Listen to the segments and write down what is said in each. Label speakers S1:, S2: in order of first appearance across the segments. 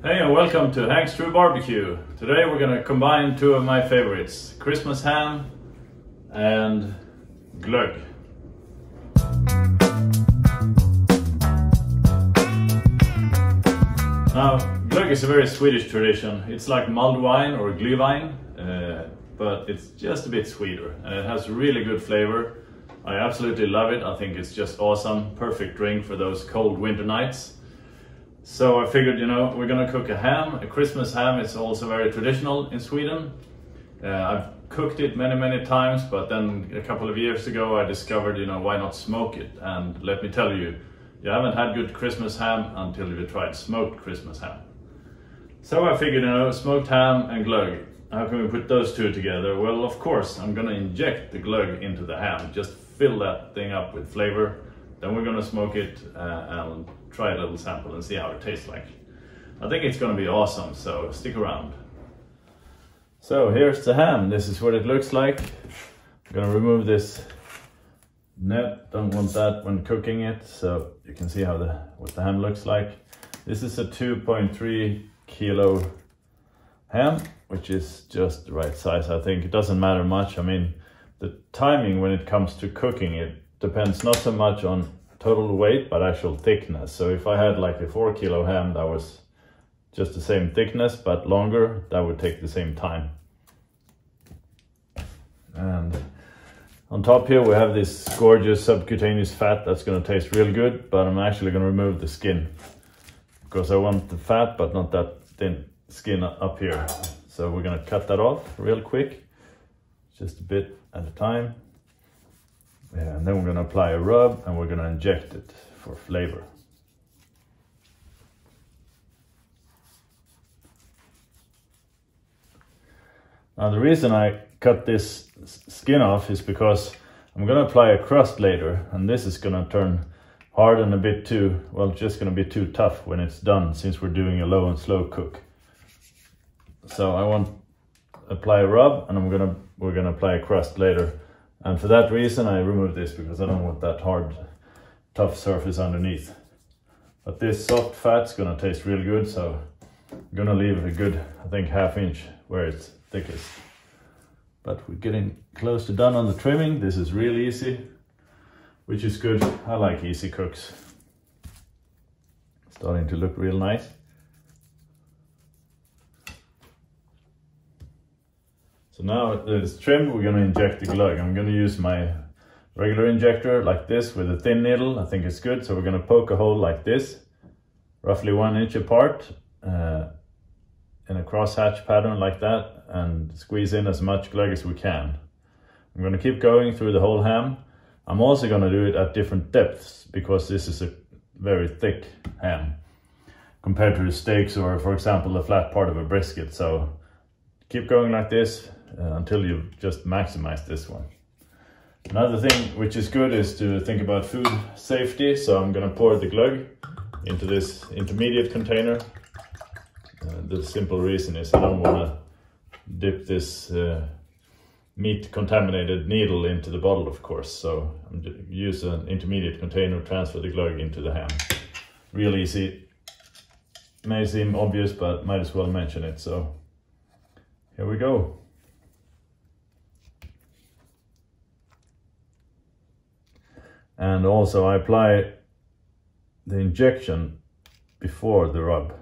S1: Hey and welcome to Hank's True Barbecue. Today we're going to combine two of my favorites, Christmas ham and glögg. Now, glögg is a very Swedish tradition. It's like mulled wine or glühwein, but it's just a bit sweeter and it has really good flavor. I absolutely love it. I think it's just awesome, perfect drink for those cold winter nights. So I figured, we're gonna cook a ham, a Christmas ham. It's also very traditional in Sweden. I've cooked it many times, but then a couple of years ago I discovered, why not smoke it? And let me tell you, you haven't had good Christmas ham until you've tried smoked Christmas ham. So I figured, smoked ham and glögg, how can we put those two together? Well, of course, I'm gonna inject the glögg into the ham, just fill that thing up with flavor. Then we're gonna smoke it and try a little sample and see how it tastes like. I think it's gonna be awesome, so stick around. So here's the ham. This is what it looks like. I'm gonna remove this net. Don't want that when cooking it, so you can see what the ham looks like. This is a 2.3 kilo ham, which is just the right size. I think it doesn't matter much. I mean, the timing when it comes to cooking it depends not so much on total weight, but actual thickness. So if I had like a 4 kilo ham that was just the same thickness but longer, that would take the same time. And on top here we have this gorgeous subcutaneous fat that's going to taste real good, but I'm actually going to remove the skin because I want the fat but not that thin skin up here. So we're going to cut that off real quick, just a bit at a time. Yeah, and then we're going to apply a rub and we're going to inject it for flavor. Now the reason I cut this skin off is because I'm going to apply a crust later, and this is going to turn hard and a bit too, well, just going to be too tough when it's done, since we're doing a low and slow cook. So I want to apply a rub and we're going to apply a crust later. And for that reason I removed this, because I don't want that hard, tough surface underneath. But this soft fat's gonna taste really good, so I'm gonna leave a good, I think, ½ inch where it's thickest. But we're getting close to done on the trimming. This is real easy, which is good. I like easy cooks. Starting to look real nice. So now that it's trimmed, we're going to inject the glögg. I'm going to use my regular injector like this with a thin needle. I think it's good. So we're going to poke a hole like this, roughly 1 inch apart, in a crosshatch pattern like that, and squeeze in as much glögg as we can. I'm going to keep going through the whole ham. I'm also going to do it at different depths, because this is a very thick ham compared to the steaks or, for example, the flat part of a brisket. So keep going like this until you've just maximized this one. Another thing which is good is to think about food safety. So I'm going to pour the glögg into this intermediate container. The simple reason is I don't want to dip this meat contaminated needle into the bottle, of course. So I'm just use an intermediate container, transfer the glögg into the ham. Real easy. May seem obvious, but might as well mention it. So here we go. And also I apply the injection before the rub,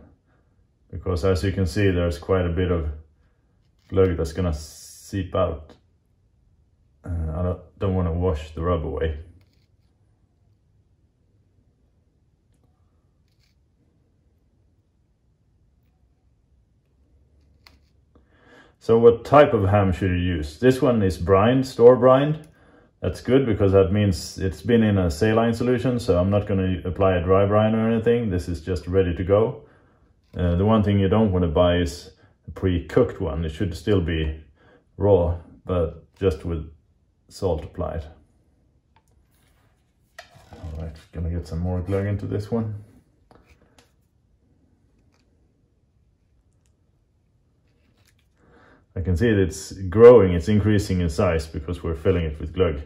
S1: because as you can see there's quite a bit of glögg that's gonna seep out. I don't want to wash the rub away. So what type of ham should you use? This one is brined, store brined. That's good, because that means it's been in a saline solution, so I'm not going to apply a dry brine or anything. This is just ready to go. The one thing you don't want to buy is a pre-cooked one. It should still be raw, but just with salt applied. All right, gonna get some more glögg into this one. I can see that it's growing, it's increasing in size because we're filling it with glögg.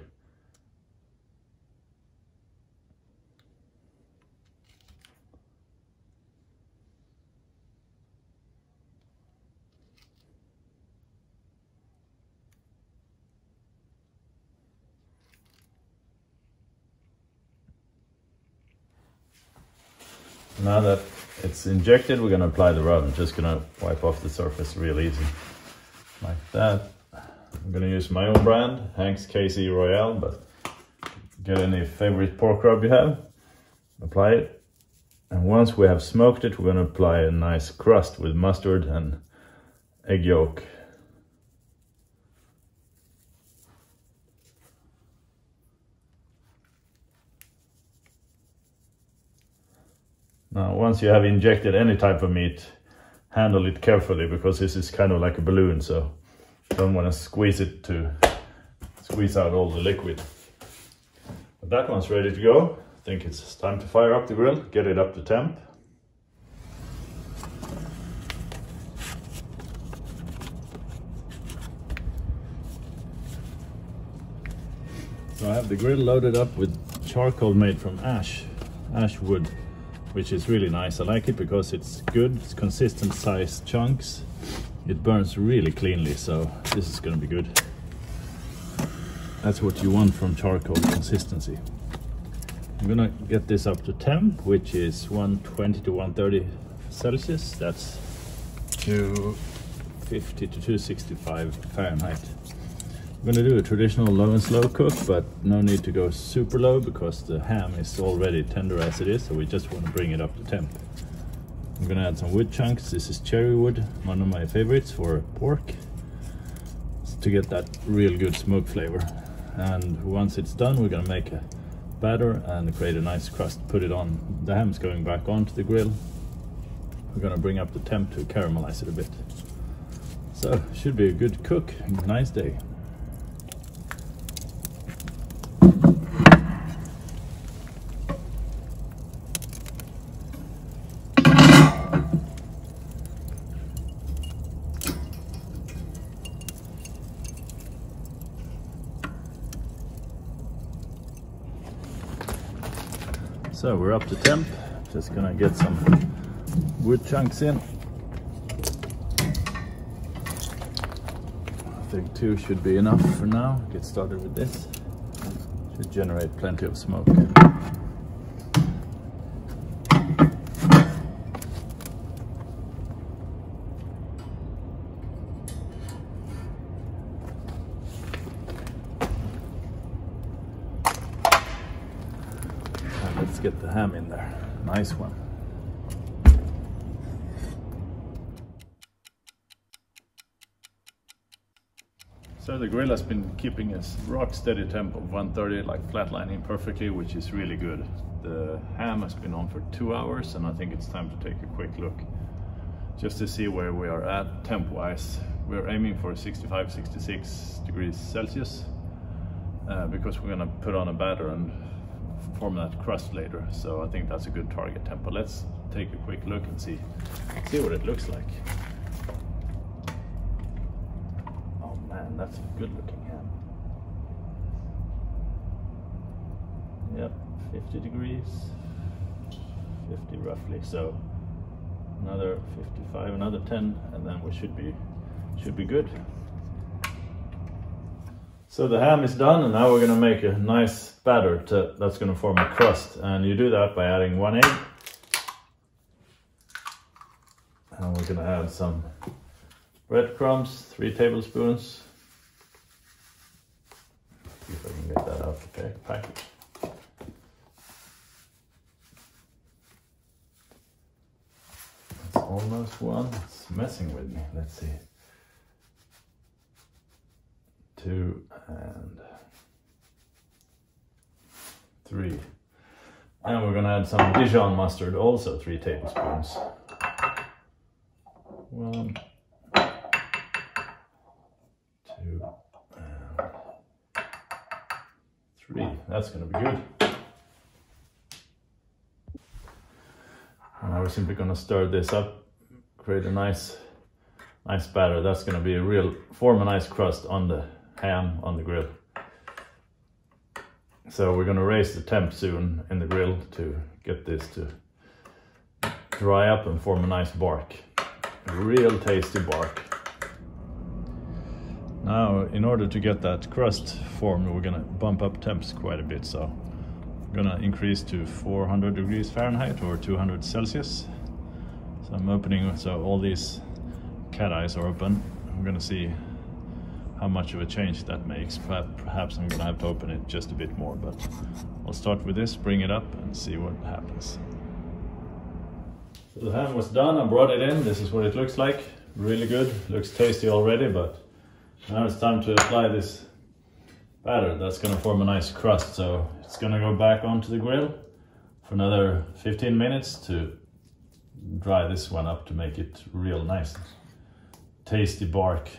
S1: Now that it's injected, we're gonna apply the rub. I'm just gonna wipe off the surface real easy, like that. I'm gonna use my own brand, Hank's KC Royale, but get any favorite pork rub you have, apply it. And once we have smoked it, we're gonna apply a nice crust with mustard and egg yolk. Now, once you have injected any type of meat, handle it carefully, because this is kind of like a balloon, so don't want to squeeze it to squeeze out all the liquid. But that one's ready to go. I think it's time to fire up the grill, get it up to temp. So I have the grill loaded up with charcoal made from ash wood, which is really nice. I like it because it's good, it's consistent sized chunks. It burns really cleanly, so this is gonna be good. That's what you want from charcoal, consistency. I'm gonna get this up to temp, which is 120 to 130 Celsius. That's 250 to 265 Fahrenheit. I'm gonna do a traditional low and slow cook, but no need to go super low because the ham is already tender as it is, so we just want to bring it up to temp. I'm gonna add some wood chunks. This is cherry wood, one of my favorites for pork, to get that real good smoke flavor. And once it's done, we're gonna make a batter and create a nice crust, put it on. The ham's going back onto the grill. We're gonna bring up the temp to caramelize it a bit. So, should be a good cook, nice day. So we're up to temp, just gonna get some wood chunks in. I think 2 should be enough for now. Get started with this. Should generate plenty of smoke. Let's get the ham in there. Nice one. So the grill has been keeping a rock steady temp of 130, like flatlining perfectly, which is really good. The ham has been on for 2 hours, and I think it's time to take a quick look just to see where we are at temp wise. We're aiming for 65, 66 degrees Celsius because we're gonna put on a batter and form that crust later, so I think that's a good target temp. But let's take a quick look and see what it looks like. Oh man, that's a good looking ham. Yep, 50 degrees, 50 roughly, so another 55, another 10, and then we should be good. So the ham is done, and now we're going to make a nice batter that's going to form a crust. And you do that by adding 1 egg. And we're going to add some breadcrumbs, 3 tablespoons. See if I can get that out the package. That's almost 1. It's messing with me. Let's see. 2 and 3. And we're gonna add some Dijon mustard, also 3 tablespoons. 1, 2, and 3. That's gonna be good. And now we're simply gonna stir this up, create a nice batter. That's gonna be form a nice crust on the ham on the grill. So we're going to raise the temp soon in the grill to get this to dry up and form a nice bark, a real tasty bark. Now, in order to get that crust formed, we're going to bump up temps quite a bit. So I'm gonna increase to 400 degrees Fahrenheit or 200 Celsius. So I'm opening, so all these cat eyes are open. I'm gonna see how much of a change that makes. Perhaps I'm gonna have to open it just a bit more, but I'll start with this, bring it up and see what happens. So the ham was done, I brought it in. This is what it looks like. Really good, looks tasty already, but now it's time to apply this batter. That's gonna form a nice crust. So it's gonna go back onto the grill for another 15 minutes to dry this one up to make it real nice. Tasty bark.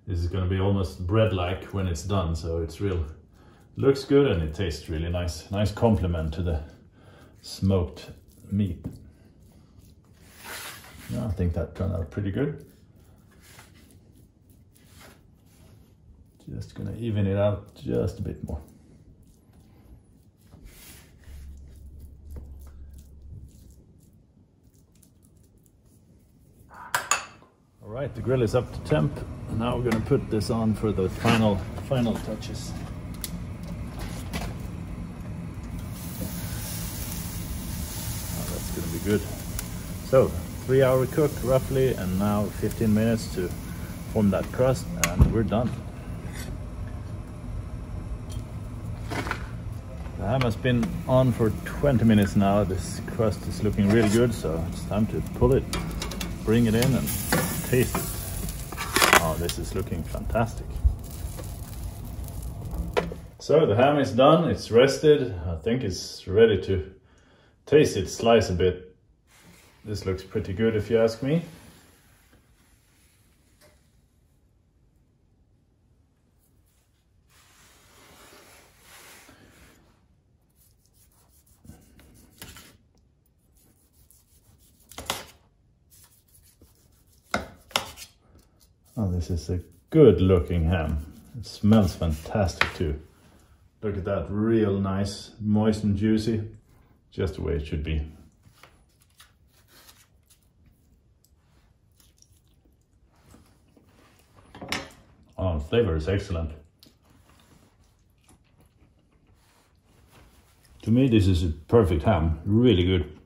S1: This is going to be almost bread-like when it's done, so it's real. Looks good and it tastes really nice. Nice complement to the smoked meat. Yeah, I think that turned out pretty good. Just gonna even it out just a bit more. All right, the grill is up to temp. Now we're gonna put this on for the final touches. Oh, that's gonna be good. So, 3-hour cook roughly, and now 15 minutes to form that crust, and we're done. The ham has been on for 20 minutes now. This crust is looking really good, so it's time to pull it, bring it in and taste it. Oh, this is looking fantastic. So the ham is done, it's rested. I think it's ready to taste it, slice a bit. This looks pretty good if you ask me. Oh, this is a good looking ham. It smells fantastic too. Look at that, real nice, moist and juicy. Just the way it should be. Oh, the flavor is excellent. To me, this is a perfect ham, really good.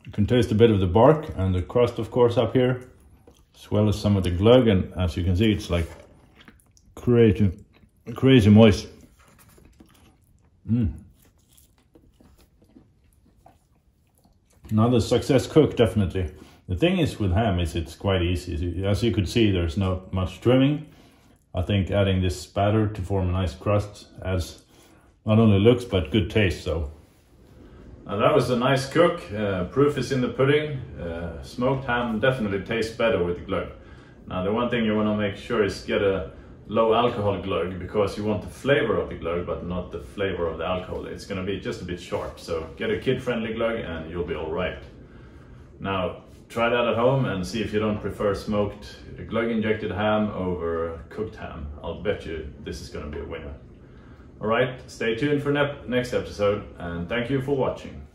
S1: You can taste a bit of the bark and the crust, of course, up here, as well as some of the glug, and as you can see, it's like crazy moist. Another success cook, definitely. The thing is with ham is it's quite easy. As you could see, there's not much trimming. I think adding this batter to form a nice crust adds not only looks but good taste. So that was a nice cook. Proof is in the pudding. Smoked ham definitely tastes better with the glug. Now the one thing you want to make sure is get a low alcohol glug, because you want the flavor of the glug but not the flavor of the alcohol. It's going to be just a bit sharp, so get a kid-friendly glug and you'll be all right. Now try that at home and see if you don't prefer smoked glug injected ham over cooked ham. I'll bet you this is going to be a winner. All right, stay tuned for next episode, and thank you for watching.